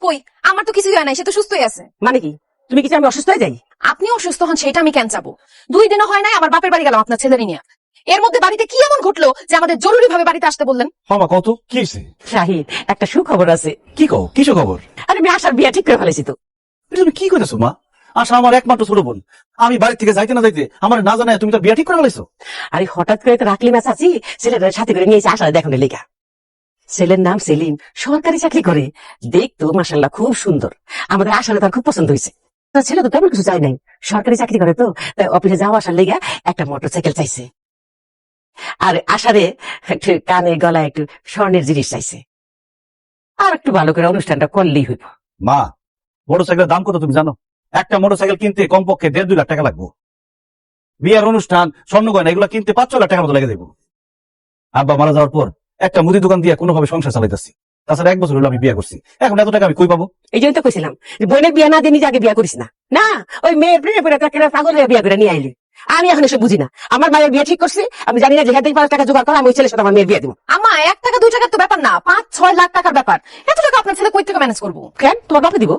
কই, আমার তো কিছুই হয় নাই, সে তো সুস্থই আছে। মানে কি, তুমি কি চাও আমি অসুস্থ হয়ে যাই? আপনি অসুস্থ হন সেটা আমি কেন চাবো? 2 দিনও হয় নাই আমার বাপের বাড়ি গেলাম আপনার ছেলেরই নিয়ে। এর মধ্যে বাড়িতে কি এমন ঘটলো যে আমাদের জরুরি ভাবে বাড়িতে আসতে বললেন? মামা কত কি হয়েছে? শাহিদ, একটা সুখবর আছে। কি কও, কিসব খবর? আরে আমি আশার বিয়া ঠিক করে ফেলেছি তো। এটা তুমি কি করেছো মা? আশা আমার একমাত্র ছোট বোন। আমি বাড়ি থেকে যাইতে না যাইতে আমার না জানায় তুমি তো বিয়া ঠিক করে ফেলেছো। আরে হঠাৎ করে তো রাখলি মাছ আছি, ছেলেটার সাথে করে নিয়েছে আশার দেখানোর লেখা। ছেলের নাম সেলিম, সরকারি চাকরি করে। দেখতো মাশাল্লাহ খুব সুন্দর। আমাদের আশারে তার খুব পছন্দ হয়েছে। তার ছেলে তো তেমন কিছু চাই নাই, সরকারি চাকরি করে তো, তাই অফিসে যাওয়া আসার লেগা একটা মোটরসাইকেল চাইছে। আর আশারে একটু কানে গলায় একটু স্বর্ণের জিনিস চাইছে। আর একটু ভালো করে অনুষ্ঠানটা করলেই হইব। মা, মোটরসাইকেলের দাম কত তুমি জানো? একটা মোটরসাইকেল কিনতে কমপক্ষে 1.5-2 লাখ টাকা লাগবে। বিয়ের অনুষ্ঠান, স্বর্ণ গয়না এগুলো কিনতে 5-6 লাখ টাকার মতো লেগে দেবো। আব্বা মারা যাওয়ার পর একটা মুদি দোকান দিয়ে কোনোভাবে সংসার চালাইতেছি। তাছাড়া 1 বছর হলো আমি বিয়ে করছি, এখন এত টাকা আমি কই পাবো? এই জন্য তো কইছিলাম যে বোনের বিয়া না দিয়ে নিজে আগে বিয়া করিস না। না, ওই মেয়ের প্রেমে পড়ে তাকে পাগল হয়ে বিয়া করে নিয়ে আইলি। আমি এখন এসব বুঝি না। আমার মায়ের বিয়ে ঠিক করছি, আমি জানি না যে থেকে 5 টাকা জোগাড় করা, আমি ওই ছেলের সাথে আমার মেয়ের বিয়ে দিব। আম্মা, 1 টাকা 2 টাকার তো ব্যাপার না, 5-6 লাখ টাকার ব্যাপার। এত টাকা আপনার ছেলে কই থেকে ম্যানেজ করবো? কেন, তোমার বাপে দিব?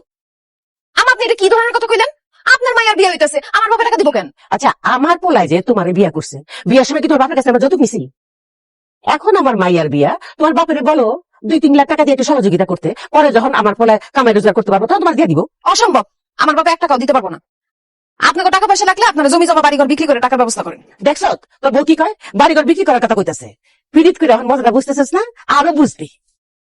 আমা, আপনি এটা কি ধরনের কথা কইলেন? আপনার মায়ের বিয়ে হইতেছে, আমার বাপে টাকা দিব কেন? আচ্ছা, আমার পোলায় যে তোমার বিয়া করছে, বিয়ার সময় কি তোমার বাপের কাছে আমরা যৌতুক নিছি? এখন আমার মাইয়ার বিয়া, তোমার বাপের বলো 2-3 লাখ টাকা দিয়ে একটু সহযোগিতা করতে, পরে যখন আমার পোলায় কামাই রোজগার করতে পারবো তখন তোমার দিয়ে দিব। অসম্ভব, আমার বাবা 1 টাকাও দিতে পারবো না। আপনাকে টাকা পয়সা লাগলে আপনারা জমি জমা বাড়িঘর বিক্রি করে টাকার ব্যবস্থা করেন। দেখছ তোর বউ কি কয়, বাড়িঘর বিক্রি করার কথা কইতাছে। পীড়িত করে এখন মজাটা বুঝতেছিস না, আরো বুঝবি।